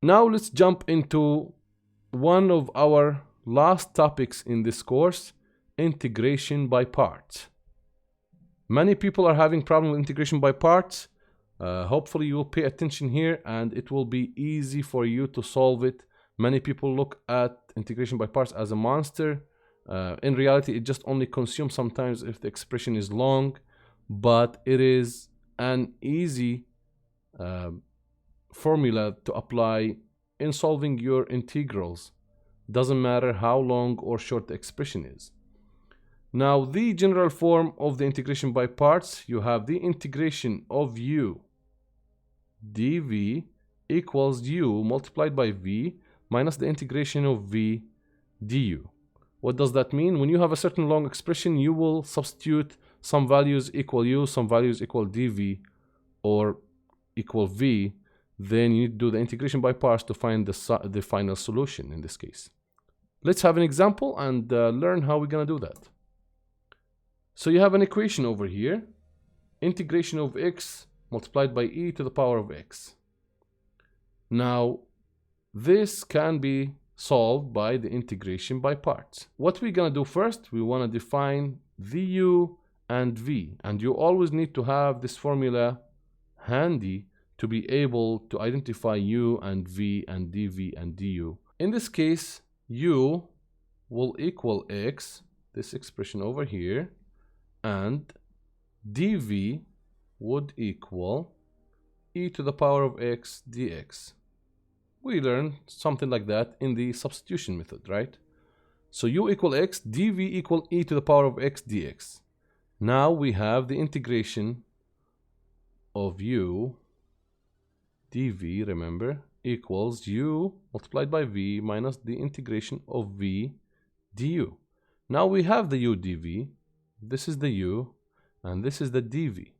Now let's jump into one of our last topics in this course, integration by parts. Many people are having problem with integration by parts. Hopefully you will pay attention here and it will be easy for you to solve it. Many people look at integration by parts as a monster. In reality, it just only consumes sometimes if the expression is long, but it is an easy formula to apply in solving your integrals. Doesn't matter how long or short the expression is. Now, the general form of the integration by parts, you have the integration of u dv equals u multiplied by v minus the integration of v du. What does that mean? When you have a certain long expression, you will substitute some values equal u, some values equal dv or equal v. Then you need to do the integration by parts to find the final solution in this case. Let's have an example and learn how we're going to do that. So you have an equation over here, integration of x multiplied by e to the power of x. Now, this can be solved by the integration by parts. What we're going to do first, we want to define the u and v. And you always need to have this formula handy to be able to identify u and v and dv and du. In this case, u will equal x, this expression over here, and dv would equal e to the power of x dx. We learned something like that in the substitution method, right? So u equal x, dv equal e to the power of x dx. Now we have the integration of u dv, remember, equals u multiplied by v minus the integration of v du. Now we have the u dv, this is the u, and this is the dv.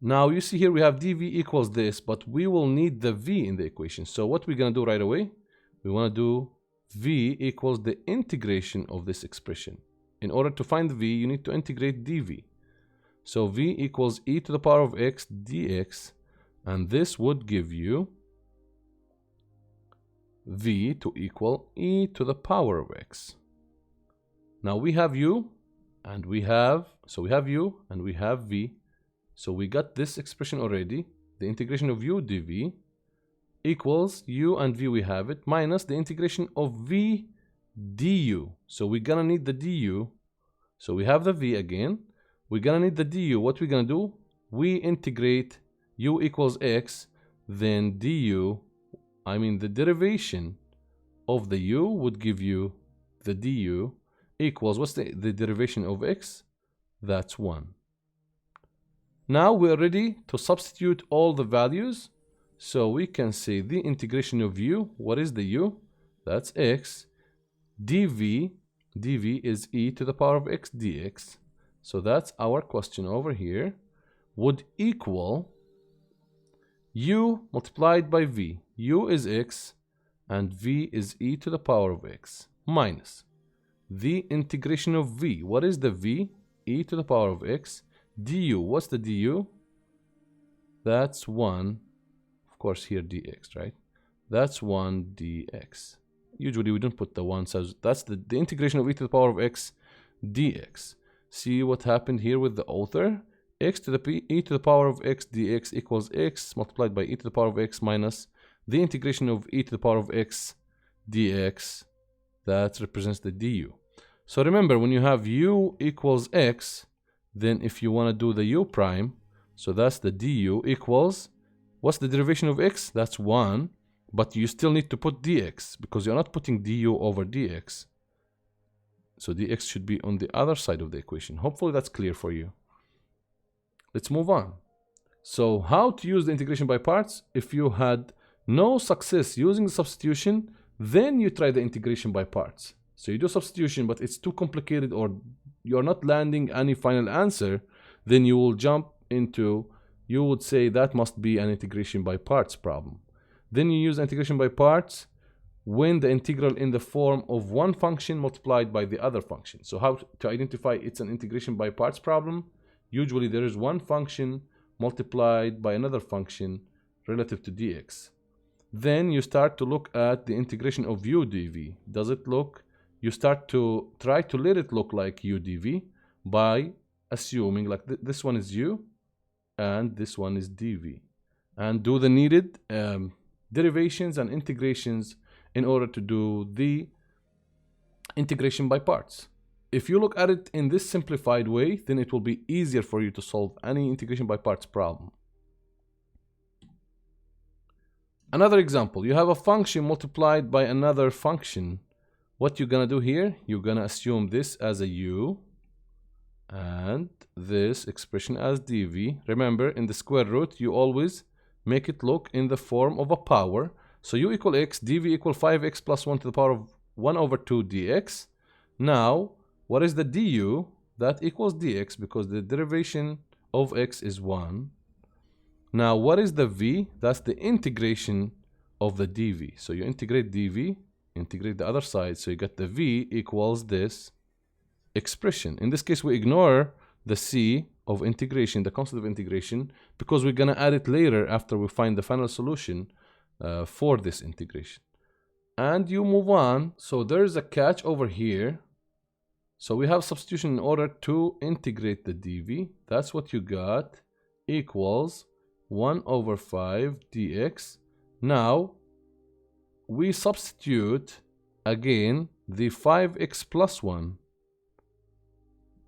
Now you see here we have dv equals this, but we will need the v in the equation. So what we're going to do right away, we want to do v equals the integration of this expression. In order to find v, you need to integrate dv. So v equals e to the power of x dx, and this would give you v to equal e to the power of x. Now we have u, and we have, so we have u and we have v. So we got this expression already. The integration of u dv equals u and v, we have it, minus the integration of v du. So we're gonna need the du. So we have the v again. We're gonna need the du. What we're gonna do? We integrate u equals x, then du, I mean the derivation of the u would give you the du equals, what's the derivation of x? That's 1. Now we're ready to substitute all the values. So we can say the integration of u, what is the u? That's x. dv is e to the power of x dx. So that's our question over here, would equal u multiplied by v. u is x and v is e to the power of x, minus the integration of v. What is the v? E to the power of x du. What's the du? That's 1, of course here dx, right? That's 1 dx. Usually we don't put the 1, so that's the integration of e to the power of x dx. See what happened here with the author? X to the e to the power of x dx equals x multiplied by e to the power of x minus the integration of e to the power of x dx. That represents the du. So remember, when you have u equals x, then if you want to do the u prime, so that's the du equals, what's the derivation of x? That's 1, but you still need to put dx because you're not putting du over dx. So dx should be on the other side of the equation. Hopefully that's clear for you. Let's move on. So how to use the integration by parts? If you had no success using the substitution, then you try the integration by parts. So you do substitution, but it's too complicated or you're not landing any final answer, then you will jump into, you would say that must be an integration by parts problem. Then you use integration by parts when the integral in the form of one function multiplied by the other function. So how to identify it's an integration by parts problem? Usually there is one function multiplied by another function relative to dx. then you start to look at the integration of u dv. Does it look, you start to try to let it look like u dv by assuming like this one is u and this one is dv, and do the needed derivations and integrations in order to do the integration by parts. If you look at it in this simplified way, then it will be easier for you to solve any integration by parts problem. Another example, you have a function multiplied by another function. What you're gonna do here, you're gonna assume this as a u and this expression as dv. Remember, in the square root, you always make it look in the form of a power. So u equal x, dv equal 5x plus 1 to the power of 1 over 2 dx. Now, what is the du? That equals dx because the derivation of x is 1. Now, what is the v? That's the integration of the dv. So you integrate dv, integrate the other side, so you get the v equals this expression. In this case, we ignore the c of integration, the constant of integration, because we're gonna add it later after we find the final solution for this integration. And you move on. So there's a catch over here. So we have substitution in order to integrate the dv. That's what you got, equals 1 over 5 dx. Now we substitute again the 5x plus 1.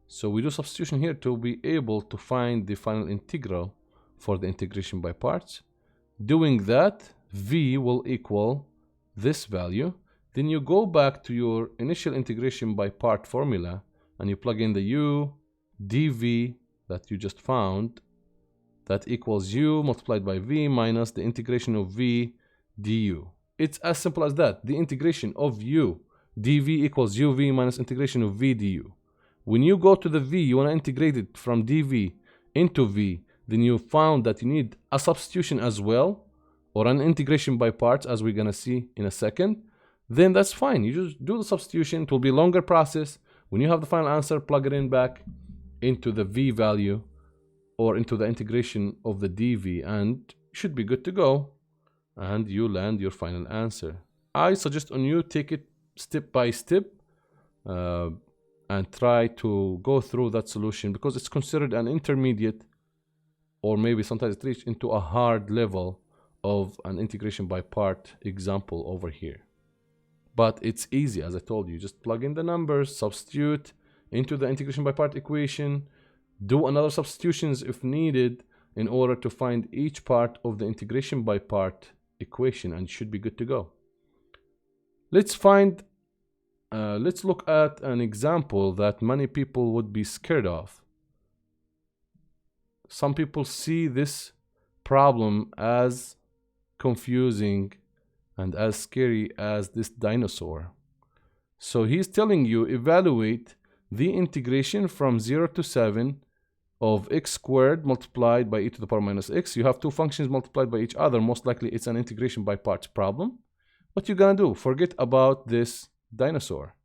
So we do substitution here to be able to find the final integral for the integration by parts. Doing that, v will equal this value. Then you go back to your initial integration by part formula and you plug in the u dv that you just found. That equals u multiplied by v minus the integration of v du. It's as simple as that. The integration of u dv equals uv minus integration of v du. When you go to the v, you want to integrate it from dv into v, then you found that you need a substitution as well, or an integration by parts, as we're going to see in a second. Then that's fine. You just do the substitution. It will be a longer process. When you have the final answer, plug it in back into the v value or into the integration of the dv, and you should be good to go. And you land your final answer. I suggest on you take it step by step and try to go through that solution, because it's considered an intermediate, or maybe sometimes it reaches into a hard level of an integration by part example over here. But it's easy, as I told you. Just plug in the numbers, substitute into the integration by part equation, do another substitutions if needed in order to find each part of the integration by part equation, and you should be good to go. Let's look at an example that many people would be scared of. Some people see this problem as confusing and as scary as this dinosaur. So he's telling you evaluate the integration from 0 to 7 of x squared multiplied by e to the power minus x. You have two functions multiplied by each other. Most likely it's an integration by parts problem. What you gonna do? Forget about this dinosaur.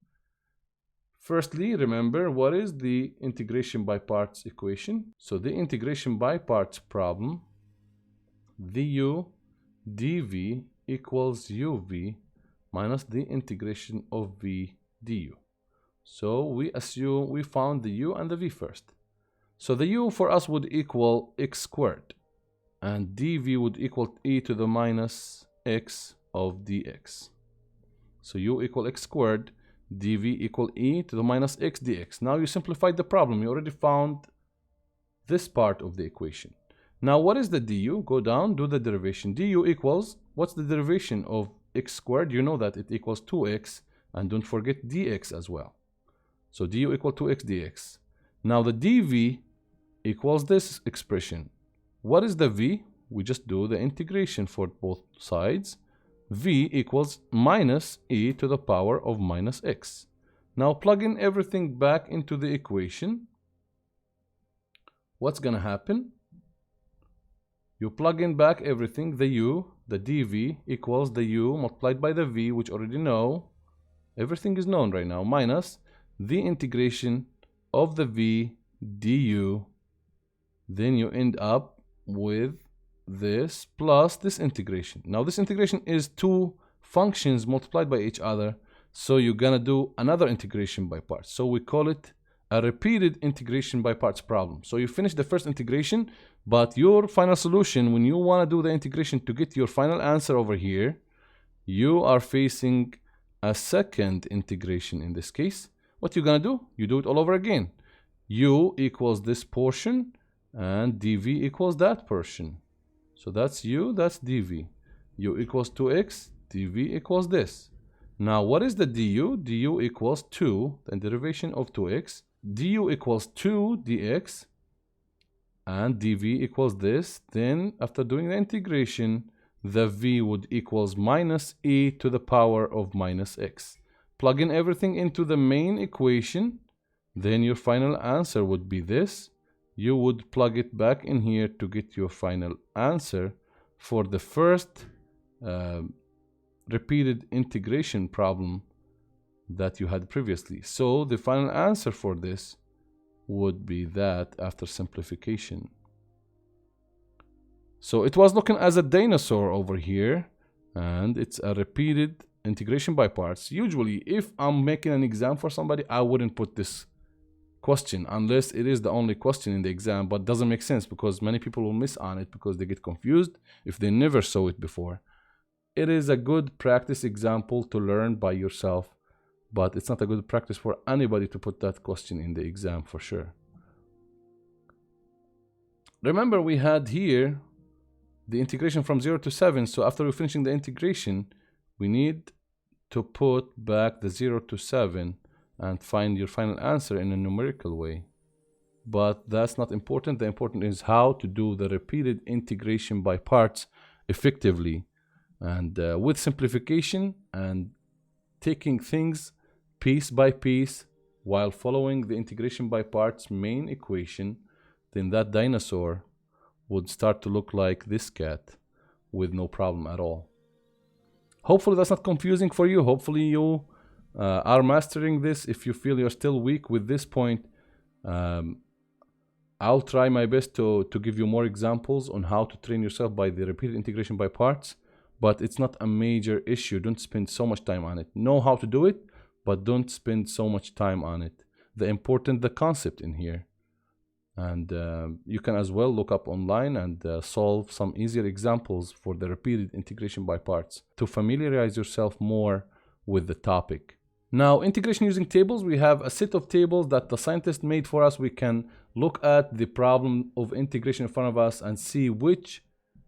Firstly, remember what is the integration by parts equation. So the integration by parts problem, du dv equals uv minus the integration of v du. So we assume we found the u and the v first. So the u for us would equal x squared, and dv would equal e to the minus x of dx. So u equal x squared, dv equal e to the minus x dx. Now you simplified the problem. You already found this part of the equation. Now what is the du? Go down, do the derivation. Du equals, what's the derivation of x squared? You know that it equals 2x, and don't forget dx as well. So du equal 2x dx. Now the dv equals this expression. What is the v? We just do the integration for both sides. V equals minus e to the power of minus x. Now plug in everything back into the equation. What's gonna happen? You plug in back everything, the u, the dv equals the u multiplied by the v, which already know. Everything is known right now, minus the integration of the v du. Then you end up with this plus this integration. Now this integration is two functions multiplied by each other, so you're gonna do another integration by parts. So we call it a repeated integration by parts problem. So you finish the first integration, but your final solution, when you want to do the integration to get your final answer over here, you are facing a second integration. In this case, what you're gonna do, you do it all over again. U equals this portion and dv equals that portion. So that's u, that's dv. U equals 2x, dv equals this. Now what is the du? Du equals 2, the derivation of 2x. Du equals 2 dx, and dv equals this. Then after doing the integration, the v would equals minus e to the power of minus x. Plug in everything into the main equation, then your final answer would be this. You would plug it back in here to get your final answer for the first repeated integration problem that you had previously. So the final answer for this would be that after simplification. So it was looking as a dinosaur over here, and it's a repeated integration by parts. Usually if I'm making an exam for somebody, I wouldn't put this question unless it is the only question in the exam, but doesn't make sense because many people will miss on it because they get confused if they never saw it before. It is a good practice example to learn by yourself, but it's not a good practice for anybody to put that question in the exam for sure. Remember, we had here the integration from 0 to 7, so after we're finishing the integration, we need to put back the 0 to 7 and find your final answer in a numerical way. But that's not important. The important is how to do the repeated integration by parts effectively, and with simplification and taking things piece by piece while following the integration by parts main equation, then that dinosaur would start to look like this cat with no problem at all. Hopefully that's not confusing for you. Hopefully you are mastering this. If you feel you're still weak with this point, I'll try my best to give you more examples on how to train yourself by the repeated integration by parts, but it's not a major issue. Don't spend so much time on it. Know how to do it, but don't spend so much time on it. The concept in here. And you can as well look up online and solve some easier examples for the repeated integration by parts to familiarize yourself more with the topic. Now, integration using tables, we have a set of tables that the scientist made for us. We can look at the problem of integration in front of us and see which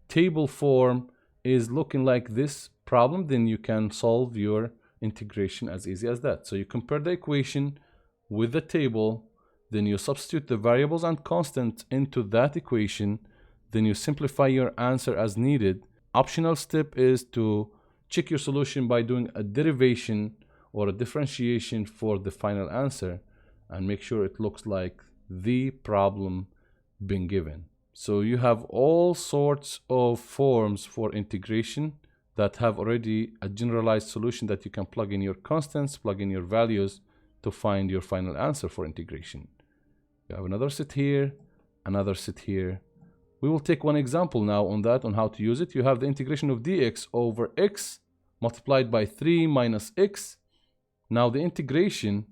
table form is looking like this problem. Then you can solve your integration as easy as that. So you compare the equation with the table, then you substitute the variables and constants into that equation, then you simplify your answer as needed. Optional step is to check your solution by doing a derivation or a differentiation for the final answer and make sure it looks like the problem being given. So you have all sorts of forms for integration that have already a generalized solution that you can plug in your constants, plug in your values to find your final answer for integration. You have another set here, another set here. We will take one example now on that, on how to use it. You have the integration of dx over x multiplied by 3 minus x. Now the integration,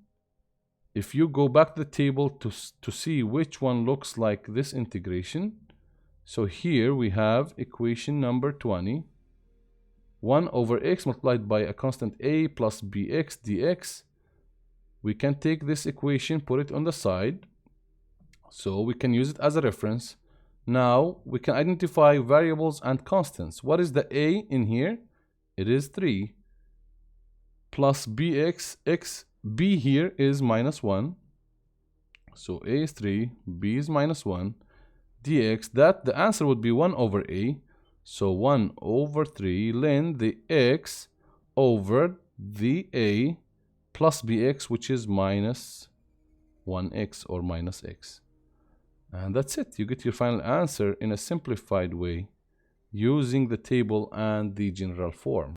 if you go back to the table to see which one looks like this integration. So here we have equation number 20. 1 over x multiplied by a constant a plus bx dx. We can take this equation, put it on the side, so we can use it as a reference. Now we can identify variables and constants. What is the a in here? It is 3 plus bx, b here is minus 1. So a is 3, b is minus 1, dx, that the answer would be 1 over a. So 1 over 3 ln the x over the a plus bx, which is minus 1x or minus x. And that's it. You get your final answer in a simplified way using the table and the general form.